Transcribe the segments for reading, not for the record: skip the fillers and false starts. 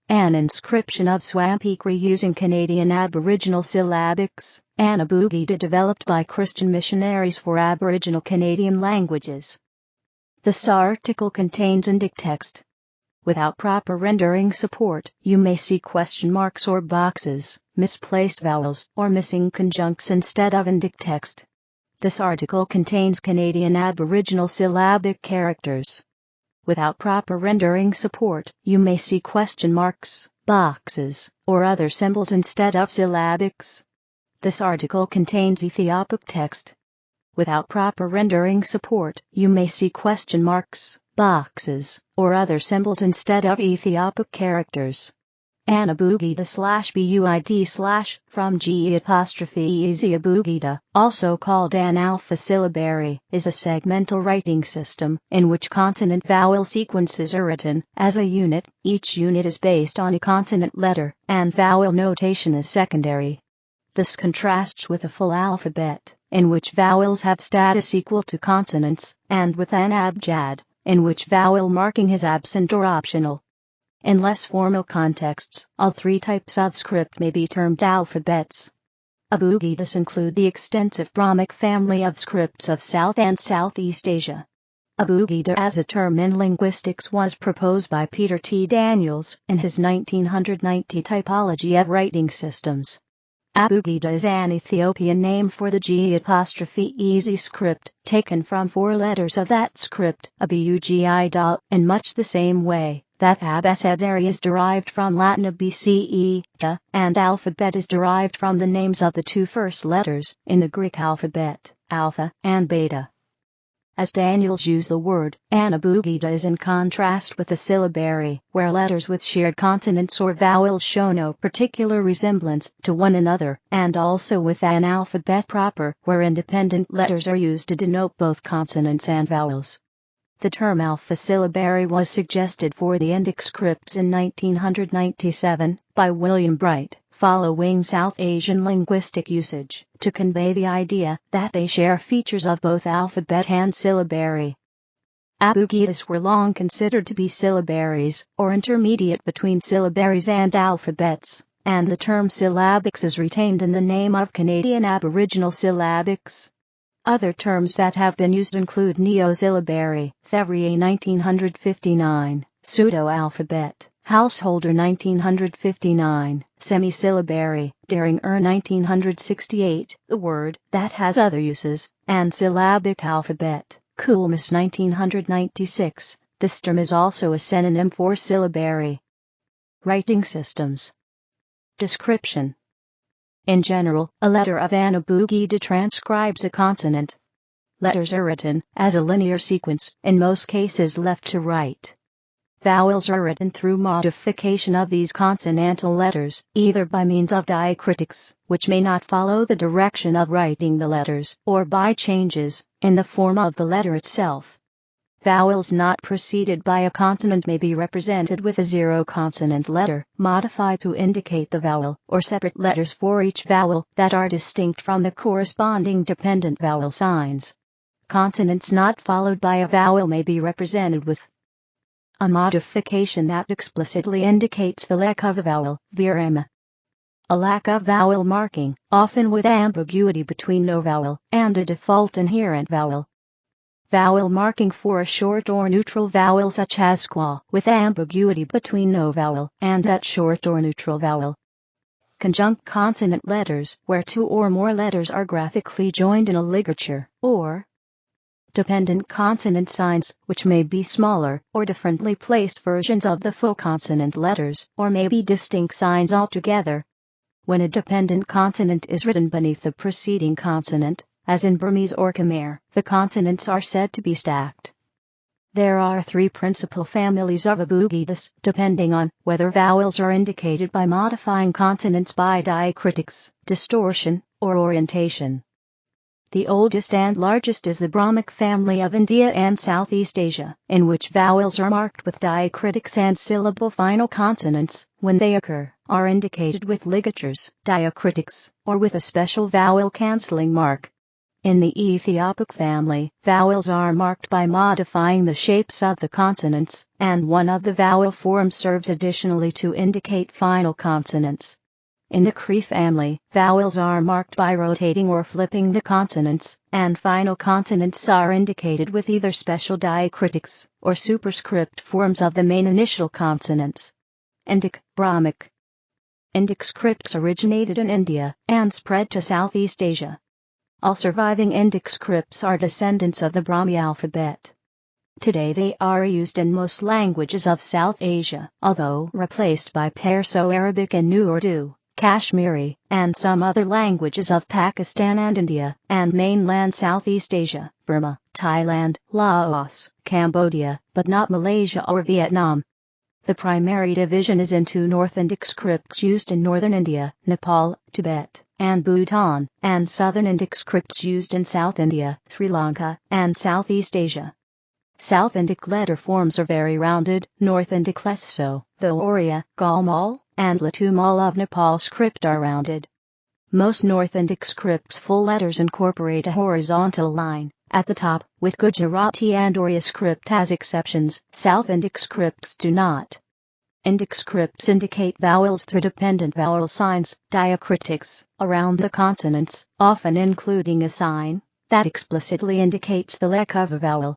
An inscription of Swampikri using Canadian Aboriginal syllabics, an Abugida developed by Christian missionaries for Aboriginal Canadian languages. This article contains Indic text. Without proper rendering support, you may see question marks or boxes, misplaced vowels, or missing conjuncts instead of Indic text. This article contains Canadian Aboriginal syllabic characters. Without proper rendering support, you may see question marks, boxes, or other symbols instead of syllabics. This article contains Ethiopic text. Without proper rendering support, you may see question marks, boxes, or other symbols instead of Ethiopic characters. An Abugida/BUID/ from G'' easy Abugida, also called an alpha-syllabary, is a segmental writing system in which consonant-vowel sequences are written as a unit. Each unit is based on a consonant letter, and vowel notation is secondary. This contrasts with a full alphabet, in which vowels have status equal to consonants, and with an abjad, in which vowel marking is absent or optional. In less formal contexts, all three types of script may be termed alphabets. Abugidas include the extensive Brahmic family of scripts of South and Southeast Asia. Abugida as a term in linguistics was proposed by Peter T. Daniels in his 1990 Typology of Writing Systems. Abugida is an Ethiopian name for the G'' script, taken from four letters of that script, Abugida, in much the same way that abecedary is derived from Latin abeceda, and alphabet is derived from the names of the two first letters in the Greek alphabet, alpha and beta. As Daniels used the word, an Abugida is in contrast with a syllabary, where letters with shared consonants or vowels show no particular resemblance to one another, and also with an alphabet proper, where independent letters are used to denote both consonants and vowels. The term alpha-syllabary was suggested for the Indic scripts in 1997 by William Bright, following South Asian linguistic usage, to convey the idea that they share features of both alphabet and syllabary. Abugidas were long considered to be syllabaries, or intermediate between syllabaries and alphabets, and the term syllabics is retained in the name of Canadian Aboriginal syllabics. Other terms that have been used include neo-syllabary, Thevrier 1959, pseudo-alphabet, Householder 1959, semi-syllabary, Deringer 1968, the word that has other uses, and syllabic alphabet, Coolmas 1996. This term is also a synonym for syllabary. Writing systems. Description. In general, a letter of an Abugida transcribes a consonant. Letters are written as a linear sequence, in most cases left to right. Vowels are written through modification of these consonantal letters, either by means of diacritics, which may not follow the direction of writing the letters, or by changes in the form of the letter itself. Vowels not preceded by a consonant may be represented with a zero-consonant letter, modified to indicate the vowel, or separate letters for each vowel that are distinct from the corresponding dependent vowel signs. Consonants not followed by a vowel may be represented with a modification that explicitly indicates the lack of a vowel, virema. A lack of vowel marking, often with ambiguity between no vowel and a default inherent vowel. Vowel marking for a short or neutral vowel such as squaw, with ambiguity between no vowel and that short or neutral vowel. Conjunct consonant letters, where two or more letters are graphically joined in a ligature, or dependent consonant signs, which may be smaller or differently placed versions of the full consonant letters, or may be distinct signs altogether. When a dependent consonant is written beneath the preceding consonant, as in Burmese or Khmer, the consonants are said to be stacked. There are three principal families of Abugidas, depending on whether vowels are indicated by modifying consonants by diacritics, distortion, or orientation. The oldest and largest is the Brahmic family of India and Southeast Asia, in which vowels are marked with diacritics and syllable final consonants, when they occur, are indicated with ligatures, diacritics, or with a special vowel cancelling mark. In the Ethiopic family, vowels are marked by modifying the shapes of the consonants, and one of the vowel forms serves additionally to indicate final consonants. In the Cree family, vowels are marked by rotating or flipping the consonants, and final consonants are indicated with either special diacritics or superscript forms of the main initial consonants. Indic, Brahmic. Indic scripts originated in India and spread to Southeast Asia. All surviving Indic scripts are descendants of the Brahmi alphabet. Today they are used in most languages of South Asia, although replaced by Perso-Arabic and New Urdu, Kashmiri, and some other languages of Pakistan and India, and mainland Southeast Asia, Burma, Thailand, Laos, Cambodia, but not Malaysia or Vietnam. The primary division is into North Indic scripts used in northern India, Nepal, Tibet, and Bhutan, and Southern Indic scripts used in South India, Sri Lanka, and Southeast Asia. South Indic letter forms are very rounded, North Indic less so, though Oriya, Galmal, and Latumal of Nepal script are rounded. Most North Indic scripts full letters incorporate a horizontal line at the top, with Gujarati and Oriya script as exceptions. South Indic scripts do not. Indic scripts indicate vowels through dependent vowel signs, diacritics, around the consonants, often including a sign that explicitly indicates the lack of a vowel.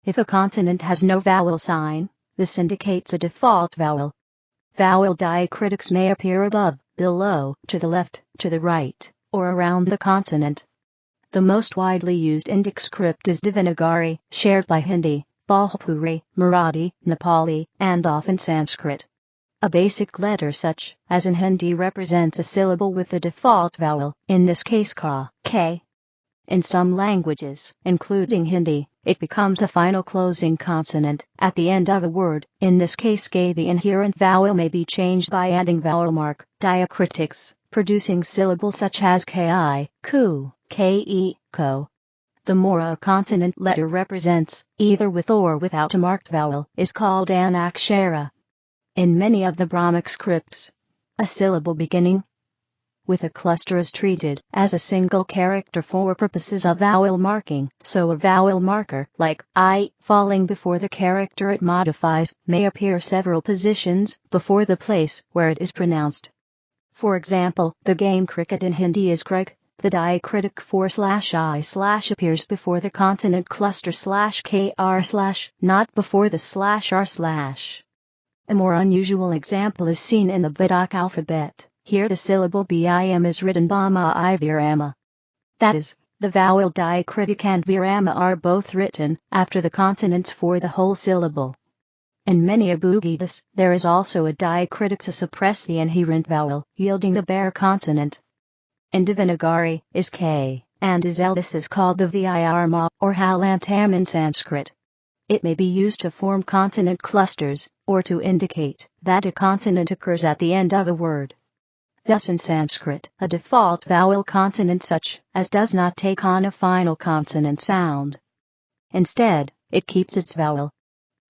If a consonant has no vowel sign, this indicates a default vowel. Vowel diacritics may appear above, below, to the left, to the right, or around the consonant. The most widely used Indic script is Devanagari, shared by Hindi, Bhojpuri, Marathi, Nepali, and often Sanskrit. A basic letter such as in Hindi represents a syllable with the default vowel, in this case ka, k. In some languages, including Hindi, it becomes a final closing consonant at the end of a word. In this case k, the inherent vowel may be changed by adding vowel mark, diacritics, producing syllables such as ki, ku, ke, ko. The more a consonant letter represents, either with or without a marked vowel, is called an akshara. In many of the Brahmic scripts, a syllable beginning with a cluster is treated as a single character for purposes of vowel marking, so a vowel marker, like I, falling before the character it modifies, may appear several positions before the place where it is pronounced. For example, the game cricket in Hindi is crick. The diacritic for /I/ appears before the consonant cluster /kr/, not before the /r/. A more unusual example is seen in the Badak alphabet. Here the syllable bim is written bama I virama. That is, the vowel diacritic and virama are both written after the consonants for the whole syllable. In many Abugidas, there is also a diacritic to suppress the inherent vowel, yielding the bare consonant. In Devanagari, is k, and is l. This is called the virma, or halantam in Sanskrit. It may be used to form consonant clusters, or to indicate that a consonant occurs at the end of a word. Thus in Sanskrit, a default vowel consonant such as does not take on a final consonant sound. Instead, it keeps its vowel.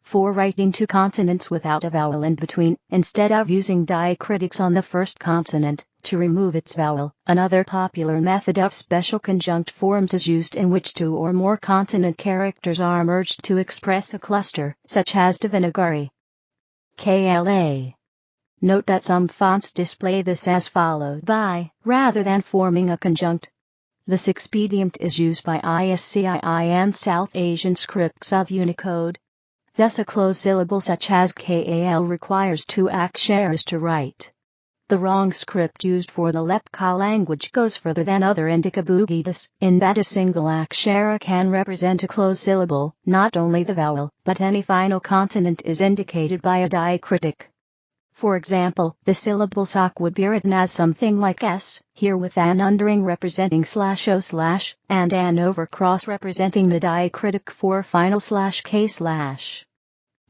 For writing two consonants without a vowel in between, instead of using diacritics on the first consonant to remove its vowel, another popular method of special conjunct forms is used in which two or more consonant characters are merged to express a cluster, such as Devanagari. KLA. Note that some fonts display this as followed by, rather than forming a conjunct. This expedient is used by ISCII and South Asian scripts of Unicode. Thus a closed syllable such as KAL requires two aksharas to write. The wrong script used for the Lepcha language goes further than other Indic Abugidas, in that a single akshara can represent a closed syllable. Not only the vowel, but any final consonant is indicated by a diacritic. For example, the syllable sak would be written as something like s, here with an undering representing /o/ and an overcross representing the diacritic for final /k/.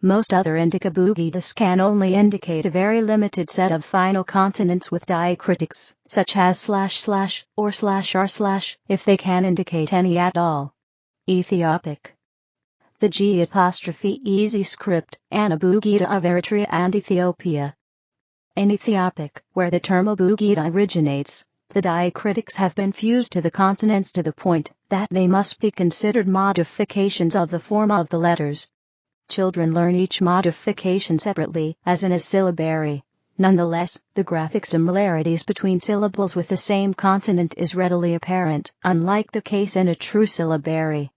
Most other Indic Abugidas can only indicate a very limited set of final consonants with diacritics, such as // or /r/, if they can indicate any at all. Ethiopic. The G'(easy script, an Abugida of Eritrea and Ethiopia. In Ethiopic, where the term Abugida originates, The diacritics have been fused to the consonants to the point that they must be considered modifications of the form of the letters. Children learn each modification separately, as in a syllabary. Nonetheless, the graphic similarities between syllables with the same consonant is readily apparent, unlike the case in a true syllabary.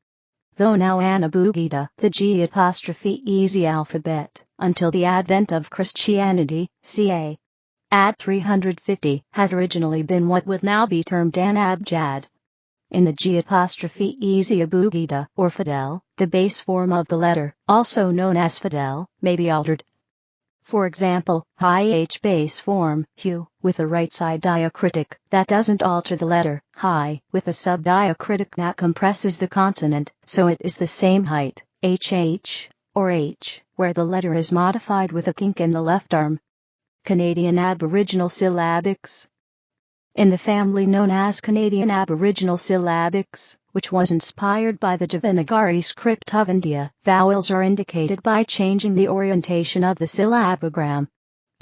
Though now an Abugida, the G'-easy alphabet, until the advent of Christianity, ca. Ad 350, has originally been what would now be termed an abjad. In the G'-easy Abugida, or Fidel, the base form of the letter, also known as Fidel, may be altered. For example, high H base form, Hu, with a right side diacritic that doesn't alter the letter, high, with a subdiacritic that compresses the consonant, so it is the same height, HH, or H, where the letter is modified with a kink in the left arm. Canadian Aboriginal syllabics. In the family known as Canadian Aboriginal syllabics, which was inspired by the Devanagari script of India, vowels are indicated by changing the orientation of the syllabogram.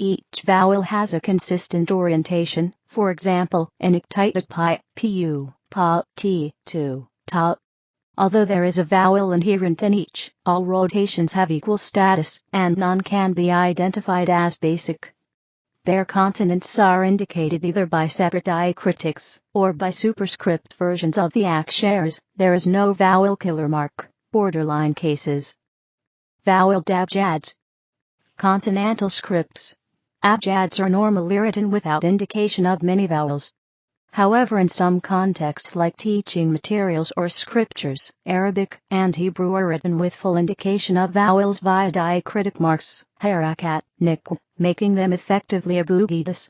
Each vowel has a consistent orientation, for example, in Iktita pi, pu, pa, t, tu, ta. Although there is a vowel inherent in each, all rotations have equal status, and none can be identified as basic. Bare consonants are indicated either by separate diacritics, or by superscript versions of the aksharas. There is no vowel killer mark, borderline cases. Vowel abjads. Consonantal scripts. Abjads are normally written without indication of many vowels. However, in some contexts like teaching materials or scriptures, Arabic and Hebrew are written with full indication of vowels via diacritic marks, harakat, nikw, making them effectively abugidas.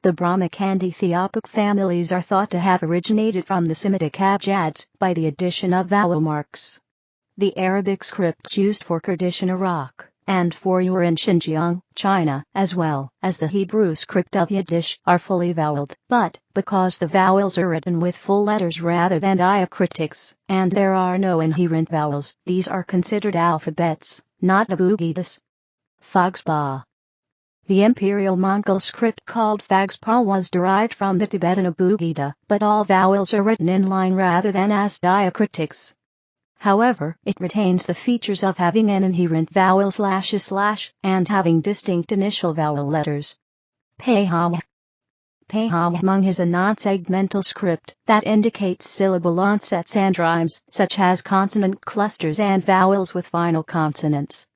The Brahmic and Ethiopic families are thought to have originated from the Semitic abjads by the addition of vowel marks. The Arabic scripts used for Kurdish in Iraq and for Uyghur in Xinjiang, China, as well as the Hebrew script of Yiddish, are fully voweled, but because the vowels are written with full letters rather than diacritics, and there are no inherent vowels, these are considered alphabets, not abugidas. Fagspa. The Imperial Mongol script called Fagspa was derived from the Tibetan Abugida, but all vowels are written in line rather than as diacritics. However, it retains the features of having an inherent vowel / and having distinct initial vowel letters. Pehawa. Pehamong is a non-segmental script that indicates syllable onsets and rhymes, such as consonant clusters and vowels with final consonants.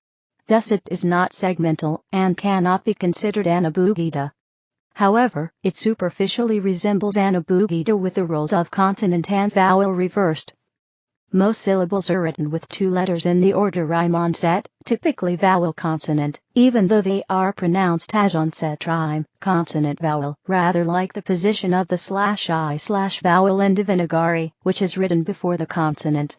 Thus it is not segmental, and cannot be considered an Abugida. However, it superficially resembles an Abugida with the roles of consonant and vowel reversed. Most syllables are written with two letters in the order rhyme onset, typically vowel consonant, even though they are pronounced as onset rhyme, consonant vowel, rather like the position of the /I/ vowel in Devanagari, which is written before the consonant.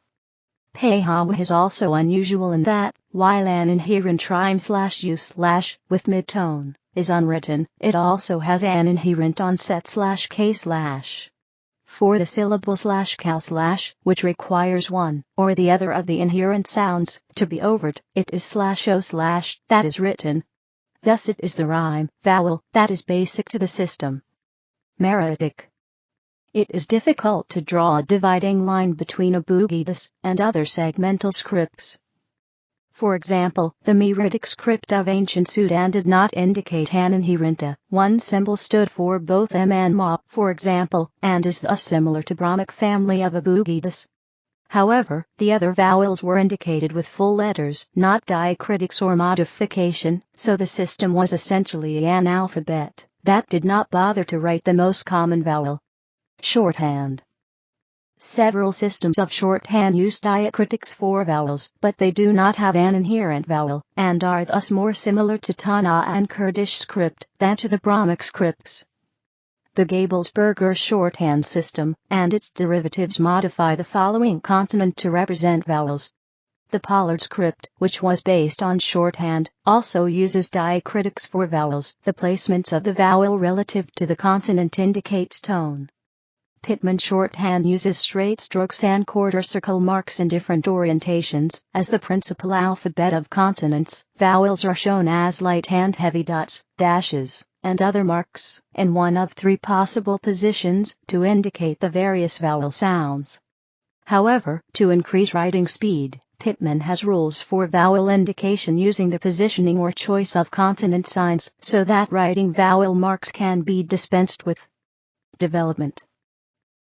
Pehawa is also unusual in that, while an inherent rhyme /U/ with midtone is unwritten, it also has an inherent onset /K/. For the syllable /cow/, which requires one or the other of the inherent sounds to be overt, it is /o/ that is written. Thus it is the rhyme vowel that is basic to the system. Meroitic. It is difficult to draw a dividing line between abugidas and other segmental scripts. For example, the Meroitic script of ancient Sudan did not indicate an inherent a. One symbol stood for both M and Ma, for example, and is thus similar to Brahmic family of abugidas. However, the other vowels were indicated with full letters, not diacritics or modification, so the system was essentially an alphabet that did not bother to write the most common vowel. Shorthand. Several systems of shorthand use diacritics for vowels, but they do not have an inherent vowel, and are thus more similar to Tana and Kurdish script than to the Brahmic scripts. The Gabelsberger shorthand system and its derivatives modify the following consonant to represent vowels. The Pollard script, which was based on shorthand, also uses diacritics for vowels. The placements of the vowel relative to the consonant indicates tone. Pitman shorthand uses straight strokes and quarter circle marks in different orientations. As the principal alphabet of consonants, vowels are shown as light and heavy dots, dashes, and other marks, in one of three possible positions, to indicate the various vowel sounds. However, to increase writing speed, Pitman has rules for vowel indication using the positioning or choice of consonant signs so that writing vowel marks can be dispensed with. Development.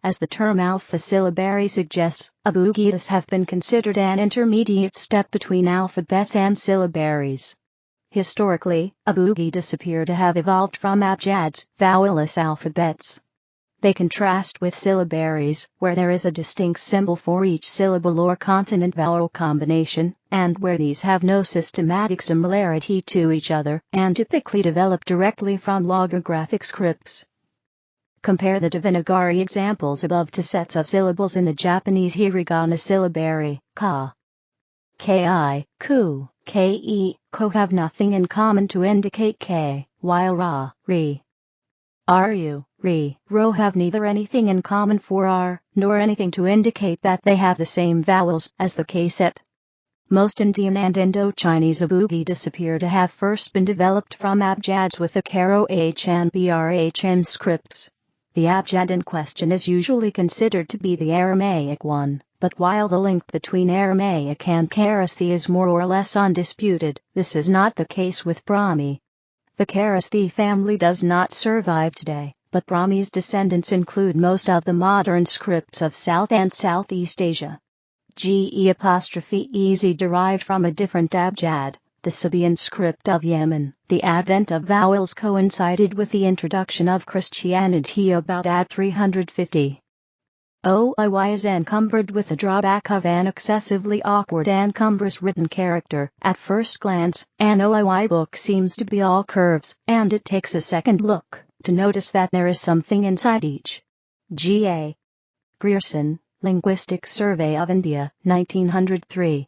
As the term alpha-syllabary suggests, abugidas have been considered an intermediate step between alphabets and syllabaries. Historically, abugidas appear to have evolved from abjads, vowelless alphabets. They contrast with syllabaries, where there is a distinct symbol for each syllable or consonant-vowel combination, and where these have no systematic similarity to each other, and typically develop directly from logographic scripts. Compare the Devanagari examples above to sets of syllables in the Japanese hiragana syllabary, ka, ki, ku, ke, ko have nothing in common to indicate k, while ra, ri, ru, ri, ro have neither anything in common for r, nor anything to indicate that they have the same vowels as the k set. Most Indian and Indo-Chinese abugidas appear to have first been developed from abjads with the Karo H and BRHM scripts. The abjad in question is usually considered to be the Aramaic one, but while the link between Aramaic and Kharosthi is more or less undisputed, this is not the case with Brahmi. The Kharosthi family does not survive today, but Brahmi's descendants include most of the modern scripts of South and Southeast Asia. Ge''ez derived from a different abjad, the Sabaean script of Yemen. The advent of vowels coincided with the introduction of Christianity about AD 350. OIY is encumbered with the drawback of an excessively awkward and cumbrous written character. At first glance, an OIY book seems to be all curves, and it takes a second look to notice that there is something inside each. G.A. Grierson, Linguistics Survey of India, 1903.